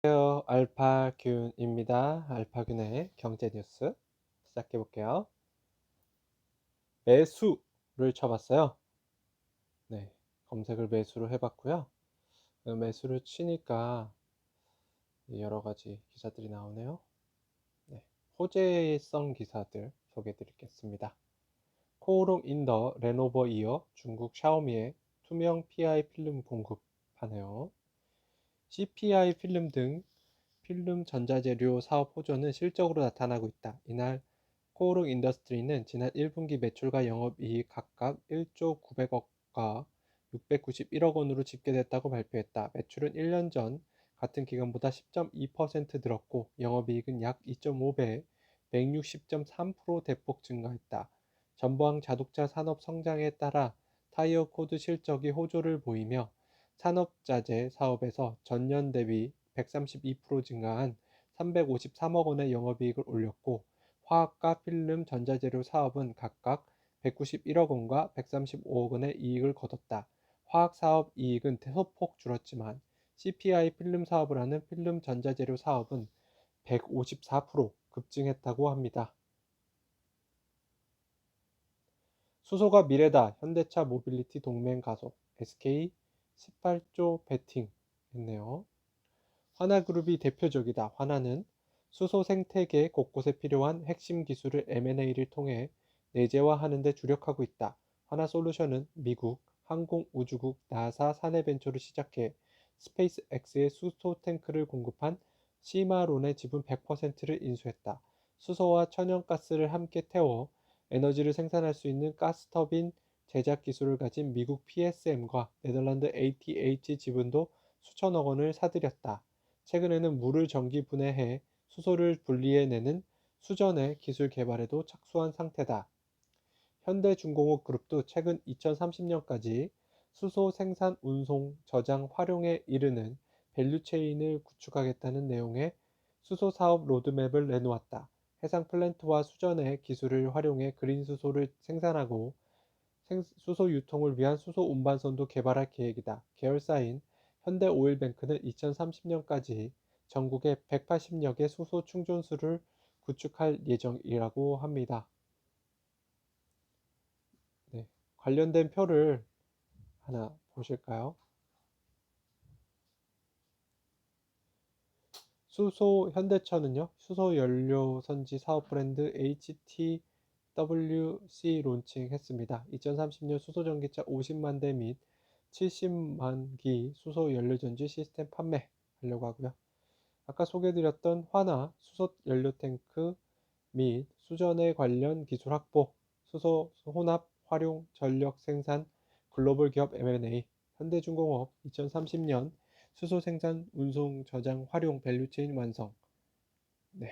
안녕하세요. 알파균입니다. 알파균의 경제 뉴스 시작해 볼게요. 매수를 쳐봤어요. 네, 검색을 매수로 해봤고요. 매수를 치니까 여러 가지 기사들이 나오네요. 네, 호재성 기사들 소개해 드리겠습니다. 코오롱 인더 레노버 이어 중국 샤오미의 투명 PI 필름 공급하네요. CPI 필름 등 필름 전자재료 사업 호조는 실적으로 나타나고 있다. 이날 코오롱 인더스트리는 지난 1분기 매출과 영업이익 각각 1조 900억과 691억 원으로 집계됐다고 발표했다. 매출은 1년 전 같은 기간보다 10.2% 늘었고 영업이익은 약 2.5배, 160.3% 대폭 증가했다. 전방 자동차 산업 성장에 따라 타이어 코드 실적이 호조를 보이며 산업자재 사업에서 전년 대비 132% 증가한 353억 원의 영업이익을 올렸고 화학과 필름 전자재료 사업은 각각 191억 원과 135억 원의 이익을 거뒀다. 화학 사업 이익은 소폭 줄었지만 CPI 필름 사업을 하는 필름 전자재료 사업은 154% 급증했다고 합니다. 수소가 미래다. 현대차 모빌리티 동맹 가속. SK 18조 베팅 했네요. 화나그룹이 대표적이다. 화나는 수소 생태계 곳곳에 필요한 핵심 기술을 M&A를 통해 내재화하는 데 주력하고 있다. 화나솔루션은 미국 항공우주국 나사 사내벤처를 시작해 스페이스X의 수소 탱크를 공급한 시마론의 지분 100%를 인수했다. 수소와 천연가스를 함께 태워 에너지를 생산할 수 있는 가스터빈 제작 기술을 가진 미국 PSM과 네덜란드 ATH 지분도 수천억 원을 사들였다. 최근에는 물을 전기 분해해 수소를 분리해내는 수전의 기술 개발에도 착수한 상태다. 현대중공업 그룹도 최근 2030년까지 수소 생산, 운송, 저장, 활용에 이르는 밸류체인을 구축하겠다는 내용의 수소 사업 로드맵을 내놓았다. 해상 플랜트와 수전의 기술을 활용해 그린 수소를 생산하고 수소 유통을 위한 수소 운반선도 개발할 계획이다. 계열사인 현대오일뱅크는 2030년까지 전국에 180여 개 수소 충전소를 구축할 예정이라고 합니다. 네, 관련된 표를 하나 보실까요? 현대차는요, 수소 연료 선지 사업 브랜드 HTWC 론칭했습니다. 2030년 수소 전기차 50만 대 및 70만 기 수소 연료 전지 시스템 판매하려고 하고요. 아까 소개드렸던 화나 수소 연료 탱크 및 수전에 관련 기술 확보, 수소 혼합 활용 전력 생산 글로벌 기업 M&A, 현대중공업 2030년 수소 생산, 운송, 저장, 활용 밸류체인 완성. 네,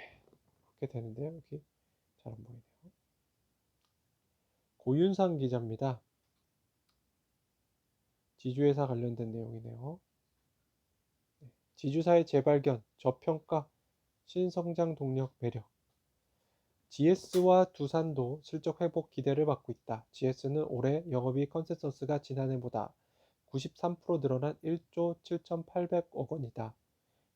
그렇게 되는데요. 여기 잘 안 보이네요. 고윤상 기자입니다. 지주회사 관련된 내용이네요. 지주사의 재발견, 저평가, 신성장 동력 매력. GS와 두산도 실적 회복 기대를 받고 있다. GS는 올해 영업이익 컨센서스가 지난해보다 93% 늘어난 1조 7,800억 원이다.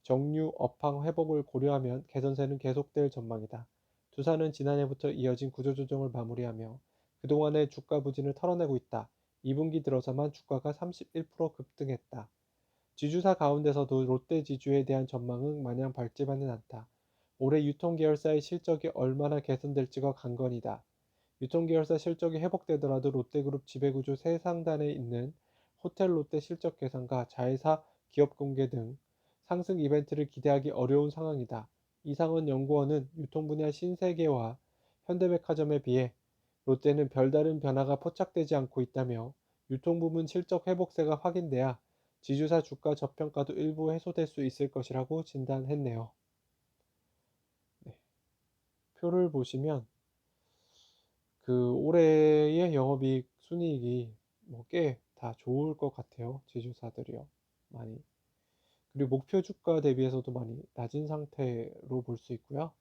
정유 업황 회복을 고려하면 개선세는 계속될 전망이다. 두산은 지난해부터 이어진 구조조정을 마무리하며 그동안의 주가 부진을 털어내고 있다. 2분기 들어서만 주가가 31% 급등했다. 지주사 가운데서도 롯데지주에 대한 전망은 마냥 밝지만은 않다. 올해 유통계열사의 실적이 얼마나 개선될지가 관건이다. 유통계열사 실적이 회복되더라도 롯데그룹 지배구조 최상단에 있는 호텔롯데 실적 개선과 자회사 기업 공개 등 상승 이벤트를 기대하기 어려운 상황이다. 이상원 연구원은 유통 분야 신세계와 현대백화점에 비해 롯데는 별다른 변화가 포착되지 않고 있다며 유통부문 실적 회복세가 확인돼야 지주사 주가 저평가도 일부 해소될 수 있을 것이라고 진단했네요. 네, 표를 보시면 그 올해의 영업이익 순이익이 뭐 꽤 다 좋을 것 같아요. 지주사들이요. 많이. 그리고 목표 주가 대비해서도 많이 낮은 상태로 볼 수 있고요.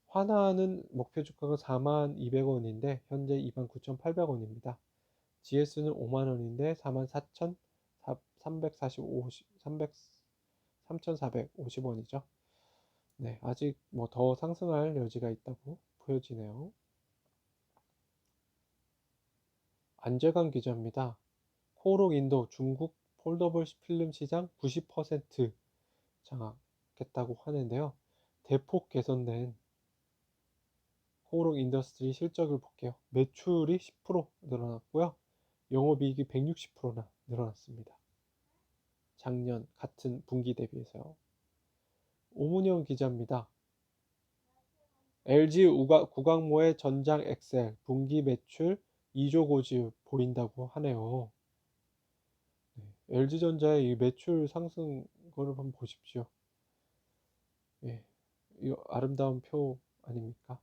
화나는 목표 주가가 4만 200원인데 현재 2만 9,800원입니다. GS는 5만 원인데 4만 4,345 3,450원이죠. 네, 아직 뭐 더 상승할 여지가 있다고 보여지네요. 안재관 기자입니다. 코오롱 인도 중국 폴더블 필름 시장 90% 장악했다고 하는데요. 대폭 개선된 코오롱 인더스트리 실적을 볼게요. 매출이 10% 늘어났고요. 영업이익이 160%나 늘어났습니다. 작년 같은 분기 대비해서요. 오문영 기자입니다. LG 구강모의 전장 엑셀 분기 매출 2조 고지 보인다고 하네요. 네, LG전자의 이 매출 상승 거를 한번 보십시오. 예, 이 아름다운 표 아닙니까?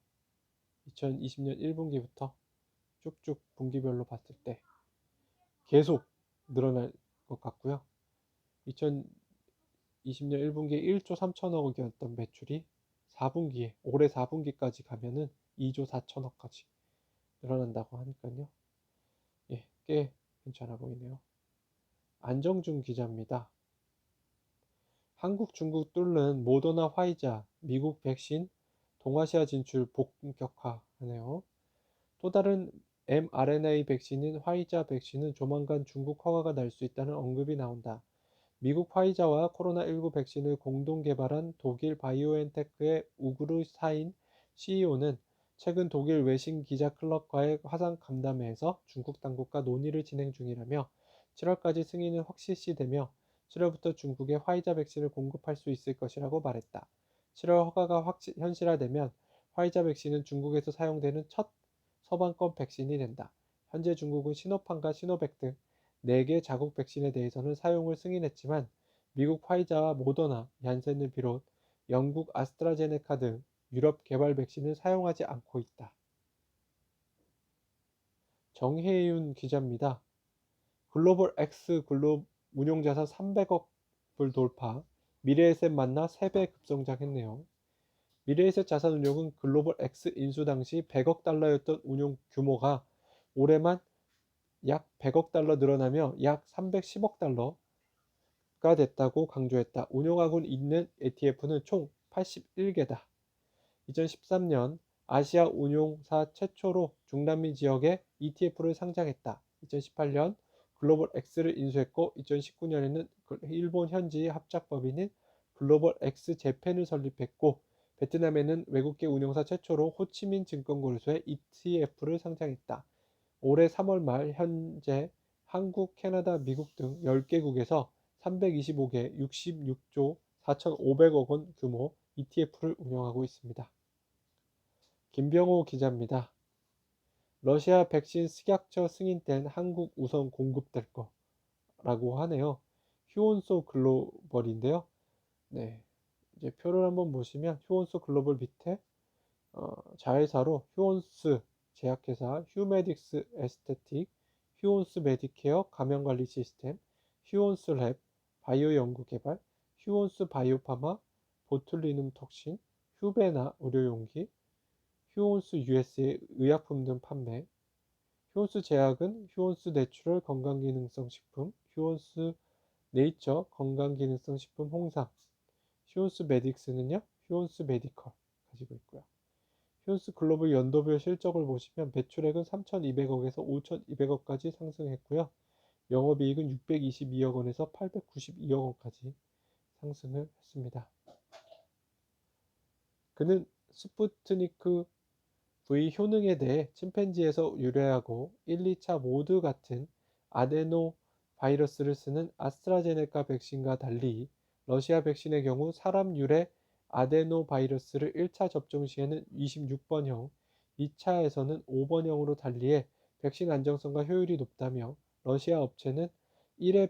2020년 1분기부터 쭉쭉 분기별로 봤을 때 계속 늘어날 것 같고요. 2020년 1분기에 1조 3천억이었던 매출이 4분기에 올해 4분기까지 가면은 2조 4천억까지 늘어난다고 하니까요. 예, 꽤 괜찮아 보이네요. 안정준 기자입니다. 한국, 중국 뚫는 모더나 화이자 미국 백신 동아시아 진출 본격화하네요. 또 다른 mRNA 백신인 화이자 백신은 조만간 중국 허가가 날 수 있다는 언급이 나온다. 미국 화이자와 코로나19 백신을 공동 개발한 독일 바이오엔테크의 우그르 사인 CEO는 최근 독일 외신 기자 클럽과의 화상 간담회에서 중국 당국과 논의를 진행 중이라며 7월까지 승인은 확실시되며 7월부터 중국에 화이자 백신을 공급할 수 있을 것이라고 말했다. 7월 허가가 현실화되면 화이자 백신은 중국에서 사용되는 첫 서방권 백신이 된다. 현재 중국은 시노팜과 시노백 등 4개 자국 백신에 대해서는 사용을 승인했지만 미국 화이자와 모더나, 얀센을 비롯 영국 아스트라제네카 등 유럽 개발 백신을 사용하지 않고 있다. 정혜윤 기자입니다. 글로벌 X 운용자산 300억 불 돌파, 미래에셋 만나 3배 급성장했네요. 미래에셋 자산운용은 글로벌 X 인수 당시 100억 달러였던 운용 규모가 올해만 약 100억 달러 늘어나며 약 310억 달러가 됐다고 강조했다. 운용하고 있는 ETF는 총 81개다. 2013년 아시아 운용사 최초로 중남미 지역에 ETF를 상장했다. 2018년 글로벌 X를 인수했고 2019년에는 일본 현지 합작법인인 글로벌 X 재팬을 설립했고 베트남에는 외국계 운용사 최초로 호치민 증권거래소에 ETF를 상장했다. 올해 3월 말 현재 한국, 캐나다, 미국 등 10개국에서 325개 66조 4,500억 원 규모 ETF를 운영하고 있습니다. 김병호 기자입니다. 러시아 백신 식약처 승인 땐 한국 우선 공급될 거라고 하네요. 휴온소 글로벌인데요. 네, 이제 표를 한번 보시면 휴온소 글로벌 밑에 자회사로 휴온스 제약회사, 휴메딕스 에스테틱, 휴온스 메디케어 감염관리 시스템, 휴온스 랩, 바이오 연구개발, 휴온스 바이오파마, 보툴리눔 톡신, 휴베나 의료용기, 휴온스 USA 의약품 등 판매, 휴온스 제약은 휴온스 내추럴 건강기능성 식품, 휴온스 네이처 건강기능성 식품 홍삼, 휴온스 메딕스는요, 휴온스 메디컬 가지고 있고요. 휴온스 글로벌 연도별 실적을 보시면 매출액은 3,200억에서 5,200억까지 상승했고요. 영업이익은 622억 원에서 892억 원까지 상승을 했습니다. 그는 스푸트니크 V 효능에 대해 침팬지에서 유래하고 1, 2차 모두 같은 아데노 바이러스를 쓰는 아스트라제네카 백신과 달리 러시아 백신의 경우 사람 유래 아데노 바이러스를 1차 접종 시에는 26번형, 2차에서는 5번형으로 달리해 백신 안정성과 효율이 높다며 러시아 업체는 1회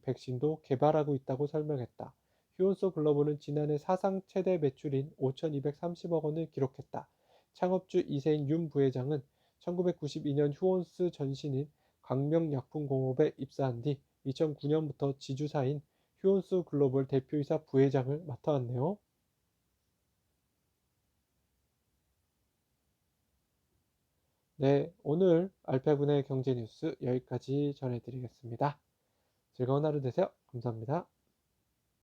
백신도 개발하고 있다고 설명했다. 휴온소 글로벌은 지난해 사상 최대 매출인 5,230억 원을 기록했다. 창업주 이세인 윤 부회장은 1992년 휴온스 전신인 광명약품공업에 입사한 뒤 2009년부터 지주사인 휴온스 글로벌 대표이사 부회장을 맡아왔네요. 네, 오늘 알파군의 경제뉴스 여기까지 전해드리겠습니다. 즐거운 하루 되세요. 감사합니다.